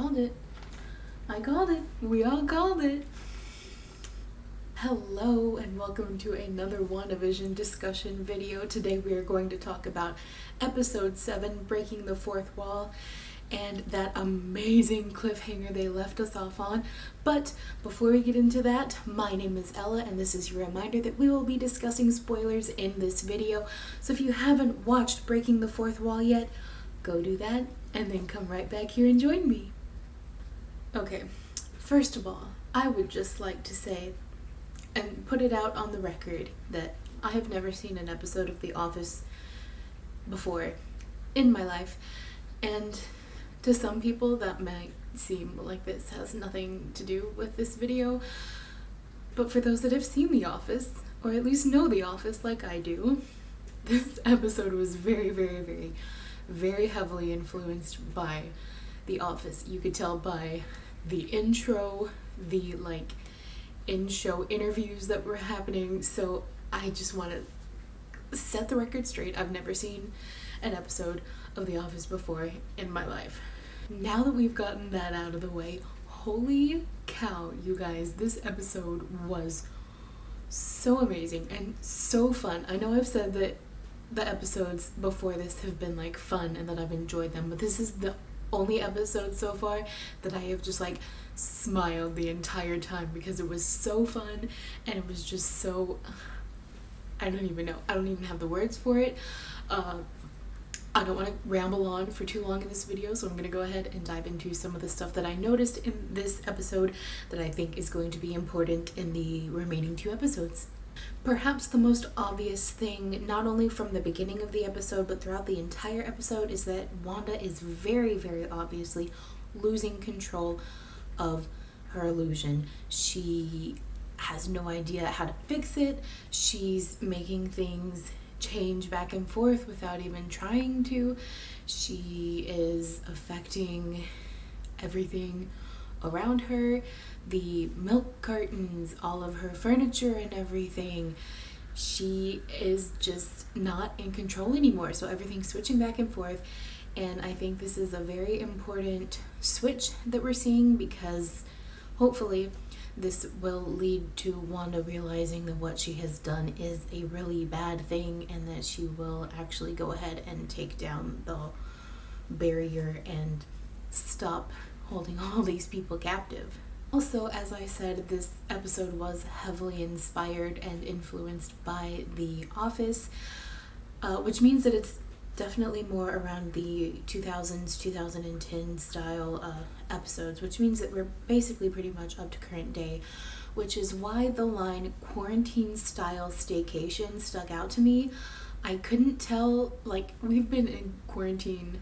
called it. I called it. We all called it. Hello and welcome to another Wandavision discussion video. Today we are going to talk about episode 7, Breaking the Fourth Wall, and that amazing cliffhanger they left us off on. But before we get into that, my name is Ella and this is your reminder that we will be discussing spoilers in this video. So if you haven't watched Breaking the Fourth Wall yet, go do that and then come right back here and join me. Okay, first of all, I would just like to say and put it out on the record that I have never seen an episode of The Office before in my life, and to some people that might seem like this has nothing to do with this video, but for those that have seen The Office, or at least know The Office like I do, this episode was very heavily influenced by The Office. You could tell by the intro, the in-show interviews that were happening. So I just want to set the record straight. I've never seen an episode of The Office before in my life. Now that we've gotten that out of the way, holy cow, you guys, this episode was so amazing and so fun. I know I've said that the episodes before this have been fun and that I've enjoyed them, but this is the only episode so far that I have just smiled the entire time because it was so fun and it was just so, I don't even know, I don't even have the words for it. I don't want to ramble on for too long in this video, so I'm going to go ahead and dive into some of the stuff that I noticed in this episode that I think is going to be important in the remaining 2 episodes. Perhaps the most obvious thing, not only from the beginning of the episode, but throughout the entire episode, is that Wanda is very obviously losing control of her illusion. She has no idea how to fix it. She's making things change back and forth without even trying to. She is affecting everything around her, the milk cartons, all of her furniture and everything. She is just not in control anymore, so everything's switching back and forth, and I think this is a very important switch that we're seeing because hopefully this will lead to Wanda realizing that what she has done is a really bad thing and that she will actually go ahead and take down the barrier and stop holding all these people captive. Also, as I said, this episode was heavily inspired and influenced by The Office, which means that it's definitely more around the 2000s, 2010 style episodes, which means that we're basically pretty much up to current day, which is why the line quarantine style staycation stuck out to me. I couldn't tell, we've been in quarantine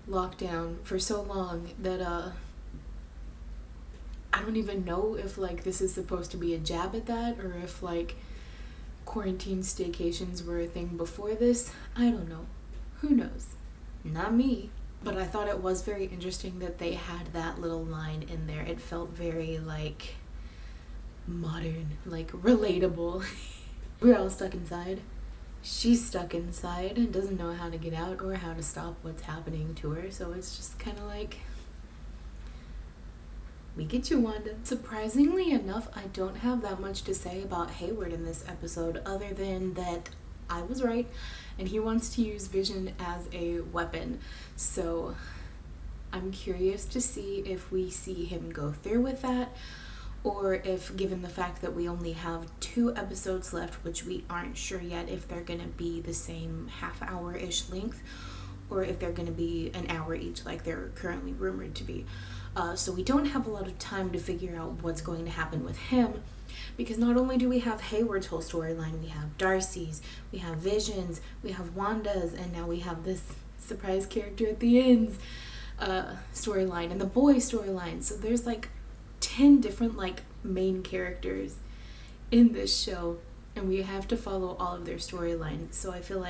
lockdown for so long that I don't even know if this is supposed to be a jab at that or if quarantine staycations were a thing before this. I don't know. Who knows? Not me. But I thought it was very interesting that they had that little line in there. It felt very modern, relatable. We're all stuck inside. She's stuck inside and doesn't know how to get out or how to stop what's happening to her, so it's just kind of we get you, Wanda. Surprisingly enough, I don't have that much to say about Hayward in this episode other than that I was right and he wants to use Vision as a weapon. So I'm curious to see if we see him go through with that, or if, given the fact that we only have 2 episodes left, which we aren't sure yet if they're going to be the same half-hour-ish length, or if they're going to be an hour each like they're currently rumored to be. So we don't have a lot of time to figure out what's going to happen with him, because not only do we have Hayward's whole storyline, we have Darcy's, we have Vision's, we have Wanda's, and now we have this surprise character at the end's storyline, and the boy storyline. So there's 10 different main characters in this show, and we have to follow all of their storylines. So I feel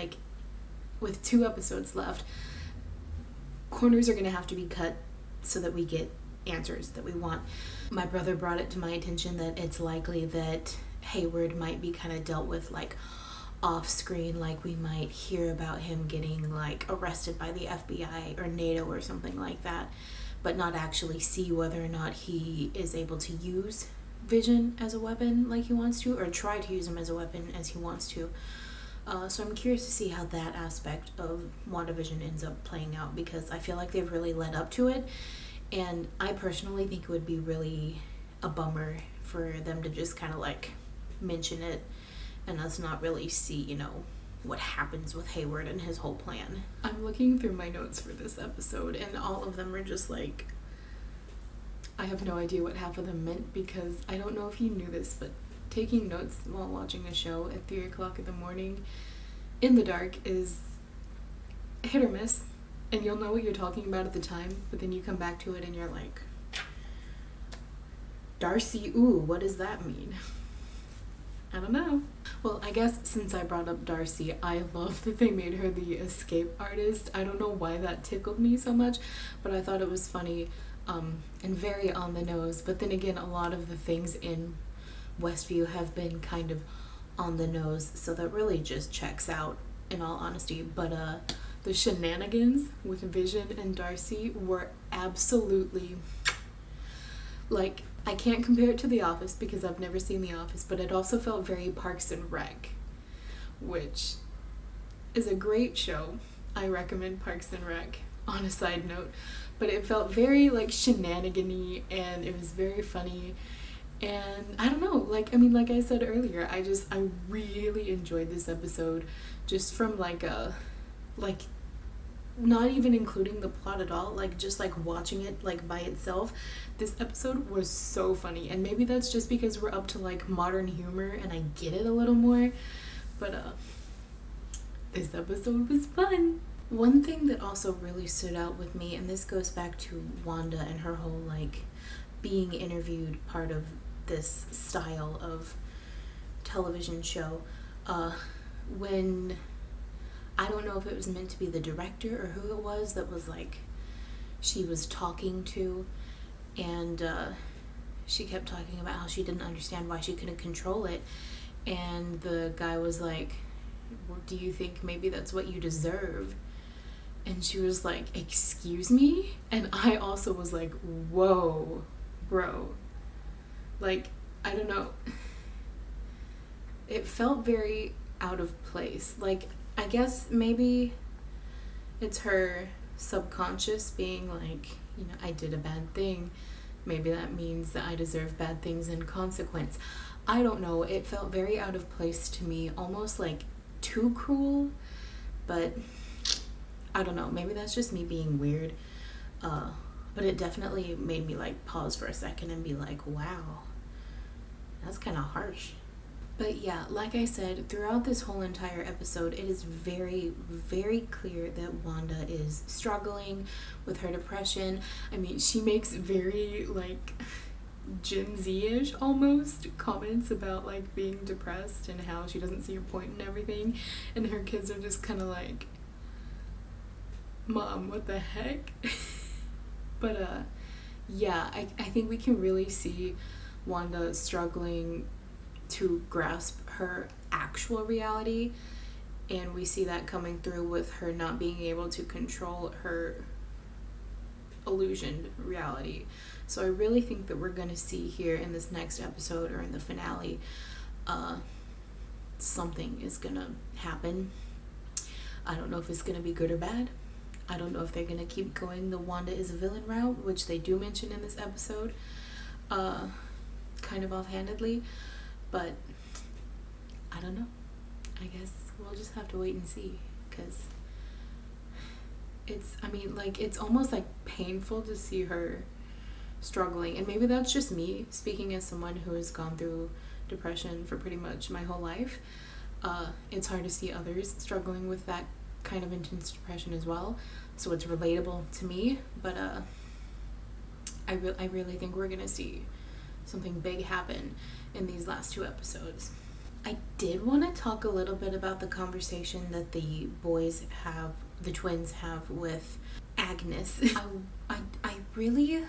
with 2 episodes left, corners are going to have to be cut so that we get answers that we want. My brother brought it to my attention that it's likely that Hayward might be kind of dealt with off screen, we might hear about him getting arrested by the FBI or NATO or something like that. but not actually see whether or not he is able to use Vision as a weapon like he wants to, or try to use him as a weapon as he wants to. So I'm curious to see how that aspect of WandaVision ends up playing out, because I feel like they've really led up to it, and I personally think it would be really a bummer for them to just kind of like mention it and us not really see, what happens with Hayward and his whole plan. I'm looking through my notes for this episode, and all of them are just like, I have no idea what half of them meant, because I don't know if you knew this, but taking notes while watching a show at 3 o'clock in the morning in the dark is hit or miss, and you'll know what you're talking about at the time, but then you come back to it and you're like, Darcy, ooh, what does that mean? I don't know. Well, I guess since I brought up Darcy, I love that they made her the escape artist. I don't know why that tickled me so much, but I thought it was funny and very on the nose. But then again, a lot of the things in Westview have been kind of on the nose, so that really just checks out, in all honesty. But the shenanigans with Vision and Darcy were absolutely, like, I can't compare it to The Office because I've never seen The Office, but it also felt very Parks and Rec, which is a great show. I recommend Parks and Rec, on a side note. But it felt very, like, shenanigan-y, and it was very funny. And I don't know, like I said earlier, I really enjoyed this episode, just from not even including the plot at all, just watching it by itself. This episode was so funny, and maybe that's just because we're up to modern humor and I get it a little more, but this episode was fun. One thing that also really stood out with me, and this goes back to Wanda and her whole being interviewed part of this style of television show, when I don't know if it was meant to be the director or who it was that was she was talking to, and she kept talking about how she didn't understand why she couldn't control it, and the guy was like, well, do you think maybe that's what you deserve? And she was like, excuse me? And I also was like, whoa, bro. I don't know. It felt very out of place. I guess maybe it's her subconscious being I did a bad thing. Maybe that means that I deserve bad things in consequence. I don't know. It felt very out of place to me, almost too cruel, but I don't know. Maybe that's just me being weird. But it definitely made me pause for a second and be like, wow, that's kind of harsh. But yeah, like I said, throughout this whole entire episode, it is very, very clear that Wanda is struggling with her depression. I mean, she makes very, Gen Z-ish almost comments about, being depressed and how she doesn't see her point in everything. And her kids are just kind of Mom, what the heck? But, yeah, I think we can really see Wanda struggling to grasp her actual reality, and we see that coming through with her not being able to control her illusioned reality. So I really think that we're going to see here in this next episode, or in the finale, something is going to happen. I don't know if it's going to be good or bad. I don't know if they're going to keep going the Wanda is a villain route, which they do mention in this episode, kind of offhandedly. But I don't know. I guess we'll just have to wait and see, because it's almost painful to see her struggling. And maybe that's just me speaking as someone who has gone through depression for pretty much my whole life. It's hard to see others struggling with that kind of intense depression as well, so it's relatable to me. But I really think we're gonna see something big happen in these last 2 episodes. I did want to talk a little bit about the conversation that the twins have with Agnes. I really,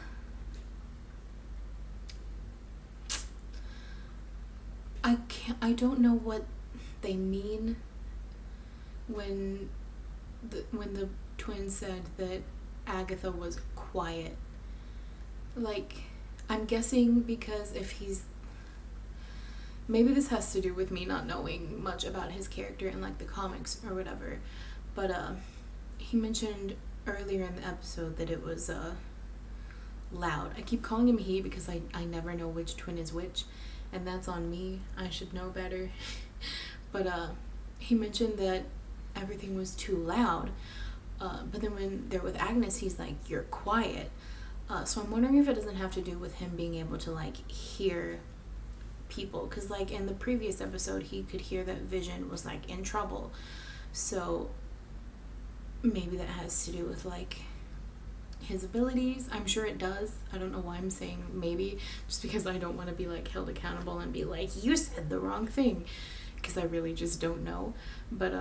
I don't know what they mean when the twins said that Agatha was quiet Like, I'm guessing because if he's, maybe this has to do with me not knowing much about his character in like the comics or whatever, but he mentioned earlier in the episode that it was loud. I keep calling him he because I never know which twin is which, and that's on me. I should know better. But he mentioned that everything was too loud, but then when they're with Agnes, he's like, you're quiet. So I'm wondering if it doesn't have to do with him being able to like hear people, because like in the previous episode he could hear that Vision was like in trouble, so maybe that has to do with like his abilities. I'm sure it does. I don't know why I'm saying maybe, just because I don't want to be like held accountable and be like, you said the wrong thing, because I really just don't know. But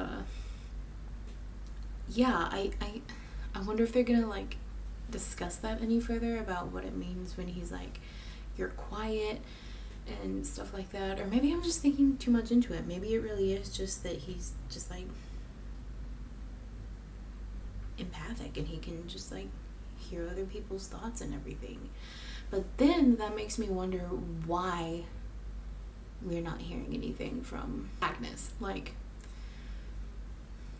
yeah, I wonder if they're gonna like discuss that any further about what it means when he's like, you're quiet and stuff like that. Or maybe I'm just thinking too much into it. Maybe it really is just that he's just like empathic and he can just like hear other people's thoughts and everything. But then that makes me wonder why we're not hearing anything from Agnes. Like,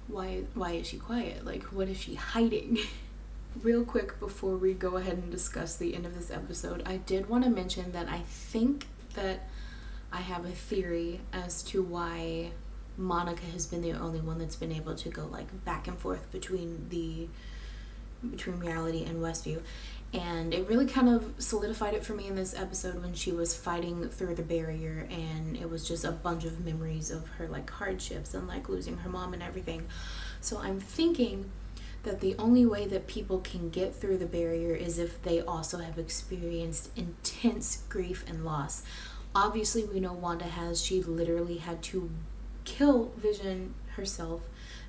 why is she quiet? Like, what is she hiding? Real quick before we go ahead and discuss the end of this episode, I did want to mention that I think that I have a theory as to why Monica has been the only one that's been able to go like back and forth between reality and Westview. And it really kind of solidified it for me in this episode when she was fighting through the barrier, and it was just a bunch of memories of her like hardships and like losing her mom and everything. So I'm thinking that the only way that people can get through the barrier is if they also have experienced intense grief and loss. Obviously, we know Wanda has. She literally had to kill Vision herself,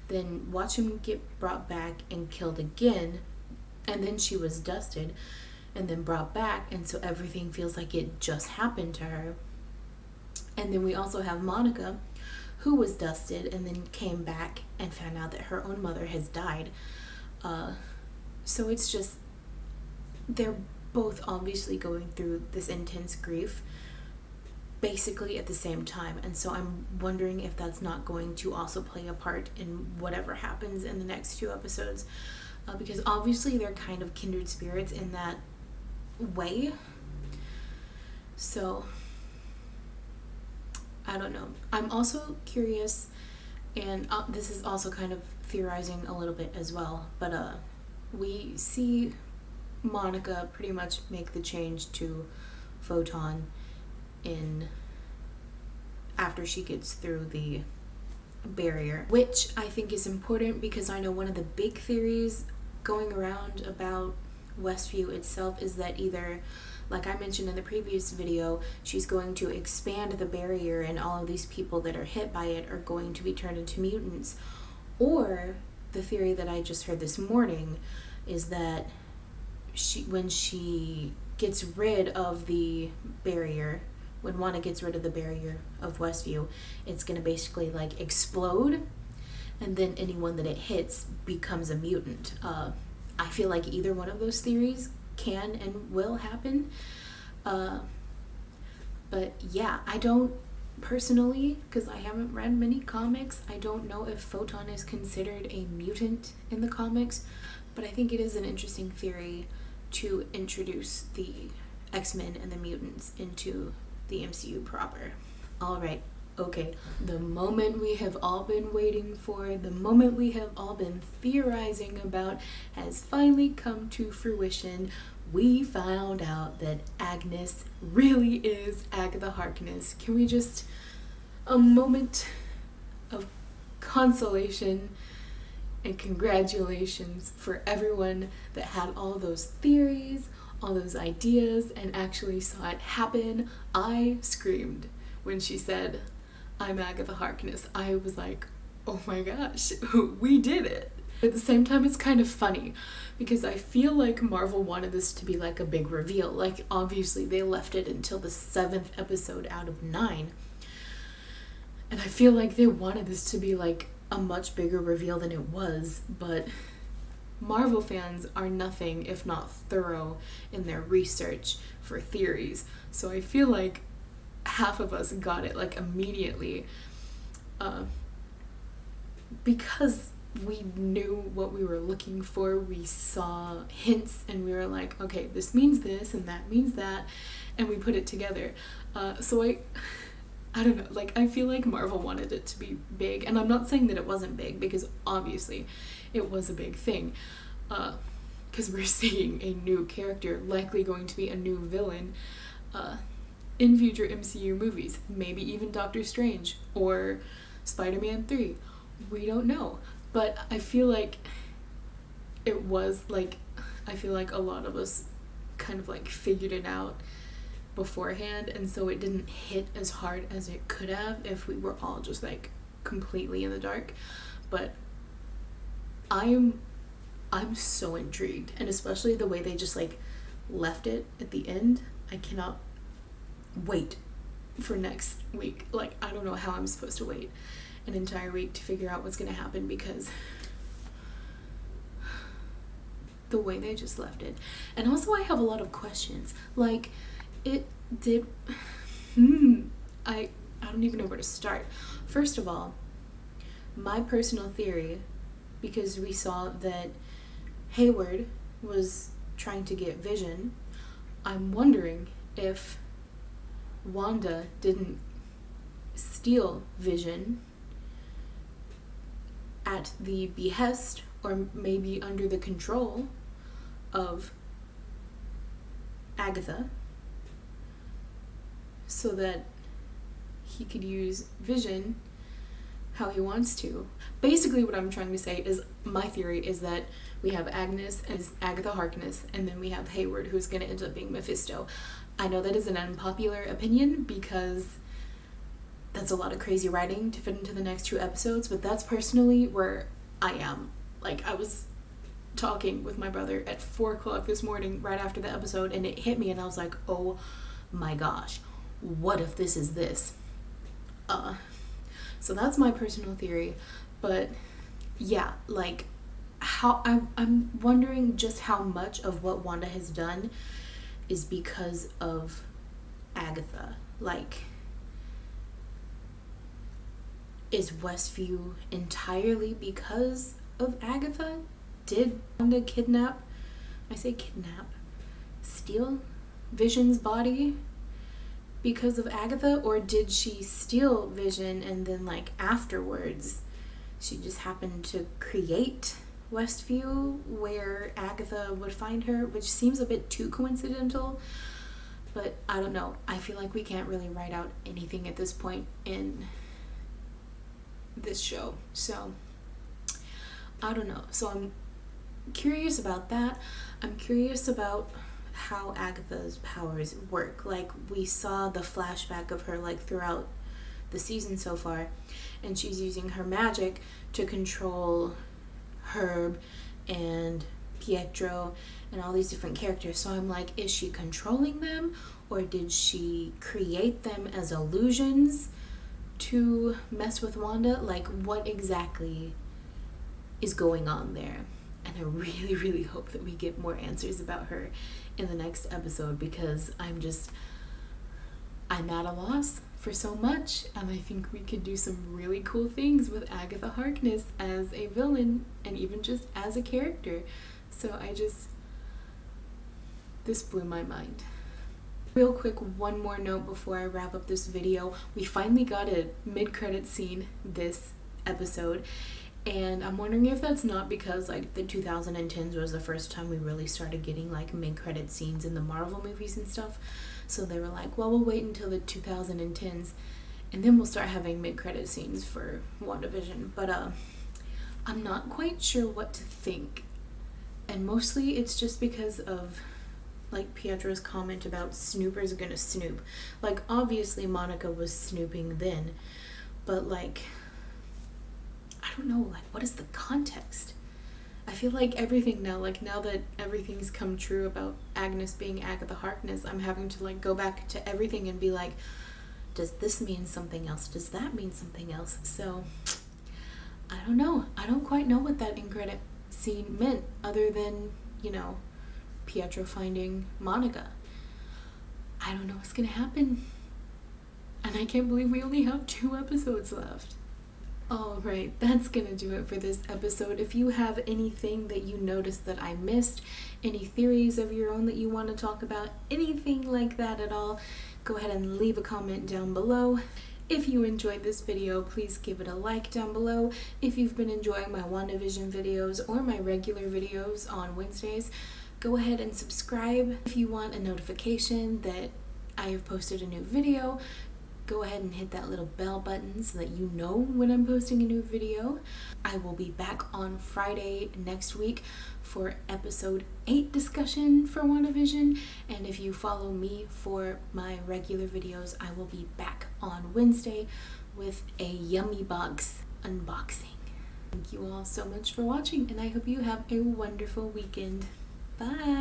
then watch him get brought back and killed again, and then she was dusted and then brought back, and so everything feels like it just happened to her. And then we also have Monica, who was dusted and then came back and found out that her own mother has died. So it's just, they're both obviously going through this intense grief basically at the same time, and so I'm wondering if that's not going to also play a part in whatever happens in the next two episodes, because obviously they're kind of kindred spirits in that way. So I don't know. I'm also curious, and this is also kind of theorizing a little bit as well, but we see Monica pretty much make the change to Photon after she gets through the barrier, which I think is important because I know one of the big theories going around about Westview itself is that either, like I mentioned in the previous video, she's going to expand the barrier and all of these people that are hit by it are going to be turned into mutants, or the theory that I just heard this morning is that when she gets rid of the barrier, when Wanda gets rid of the barrier of Westview, it's going to basically like explode, and then anyone that it hits becomes a mutant. I feel like either one of those theories can and will happen. But yeah, I don't personally, because I haven't read many comics, I don't know if Photon is considered a mutant in the comics, but I think it is an interesting theory to introduce the X-Men and the mutants into the MCU proper. Alright, okay, the moment we have all been waiting for, the moment we have all been theorizing about has finally come to fruition. We found out that Agnes really is Agatha Harkness. Can we just, a moment of consolation and congratulations for everyone that had all those theories, all those ideas, and actually saw it happen. I screamed when she said, I'm Agatha Harkness. I was like, oh my gosh, we did it. At the same time, it's kind of funny because I feel like Marvel wanted this to be like a big reveal. Like, obviously they left it until the 7th episode out of 9. And I feel like they wanted this to be like a much bigger reveal than it was, but Marvel fans are nothing if not thorough in their research for theories. So I feel like half of us got it like immediately, because we knew what we were looking for. We saw hints and we were like, okay, this means this and that means that, and we put it together. So I don't know, like, I feel like Marvel wanted it to be big, and I'm not saying that it wasn't big, because obviously it was a big thing, because we're seeing a new character, likely going to be a new villain, in future MCU movies, maybe even Doctor Strange, or Spider-Man 3, we don't know, but I feel like it was, like, I feel like a lot of us kind of, like, figured it out beforehand, and so it didn't hit as hard as it could have if we were all just like completely in the dark. But I'm so intrigued, and especially the way they just like left it at the end. I cannot wait for next week. Like, I don't know how I'm supposed to wait an entire week to figure out what's gonna happen, because the way they just left it. And also I have a lot of questions, like, it did, I don't even know where to start. First of all, my personal theory, because we saw that Hayward was trying to get Vision, I'm wondering if Wanda didn't steal Vision at the behest, or maybe under the control of Agatha, so that he could use Vision how he wants to. Basically what I'm trying to say is, my theory is that we have Agnes as Agatha Harkness, and then we have Hayward, who's going to end up being Mephisto. I know that is an unpopular opinion, because that's a lot of crazy writing to fit into the next 2 episodes, but that's personally where I am. Like, I was talking with my brother at 4 o'clock this morning right after the episode, and it hit me, and I was like, oh my gosh, what if this is this? So that's my personal theory. But yeah, like, how I'm wondering just how much of what Wanda has done is because of Agatha. Like, is Westview entirely because of Agatha? Did Wanda steal Vision's body because of Agatha? Or did she steal Vision and then, like, afterwards she just happened to create Westview where Agatha would find her, which seems a bit too coincidental. But I don't know. I feel like we can't really write out anything at this point in this show. So I don't know. So I'm curious about that. I'm curious about how Agatha's powers work. Like, we saw the flashback of her, like, throughout the season so far, and she's using her magic to control Herb and Pietro and all these different characters. So I'm like, is she controlling them, or did she create them as illusions to mess with Wanda? Like, what exactly is going on there? And I really, really hope that we get more answers about her in the next episode, because I'm at a loss for so much, and I think we could do some really cool things with Agatha Harkness as a villain, and even just as a character. So this blew my mind. Real quick, one more note before I wrap up this video. We finally got a mid-credit scene this episode, and I'm wondering if that's not because, like, the 2010s was the first time we really started getting, like, mid-credit scenes in the Marvel movies and stuff. So they were like, well, we'll wait until the 2010s, and then we'll start having mid-credit scenes for WandaVision. But I'm not quite sure what to think. And mostly it's just because of, like, Pietro's comment about snoopers are gonna snoop. Like, obviously Monica was snooping then, but, like, I don't know, like, what is the context? I feel like everything now, like, now that everything's come true about Agnes being Agatha Harkness, I'm having to, like, go back to everything and be like, does this mean something else? Does that mean something else? So, I don't know. I don't quite know what that scene meant other than, Pietro finding Monica. I don't know what's gonna happen. And I can't believe we only have 2 episodes left. Alright, that's gonna do it for this episode. If you have anything that you noticed that I missed, any theories of your own that you want to talk about, anything like that at all, go ahead and leave a comment down below. If you enjoyed this video, please give it a like down below. If you've been enjoying my Wandavision videos or my regular videos on Wednesdays, go ahead and subscribe. If you want a notification that I have posted a new video, go ahead and hit that little bell button so that you know when I'm posting a new video. I will be back on Friday next week for episode 8 discussion for WandaVision, and if you follow me for my regular videos, I will be back on Wednesday with a yummy box unboxing. Thank you all so much for watching, and I hope you have a wonderful weekend. Bye!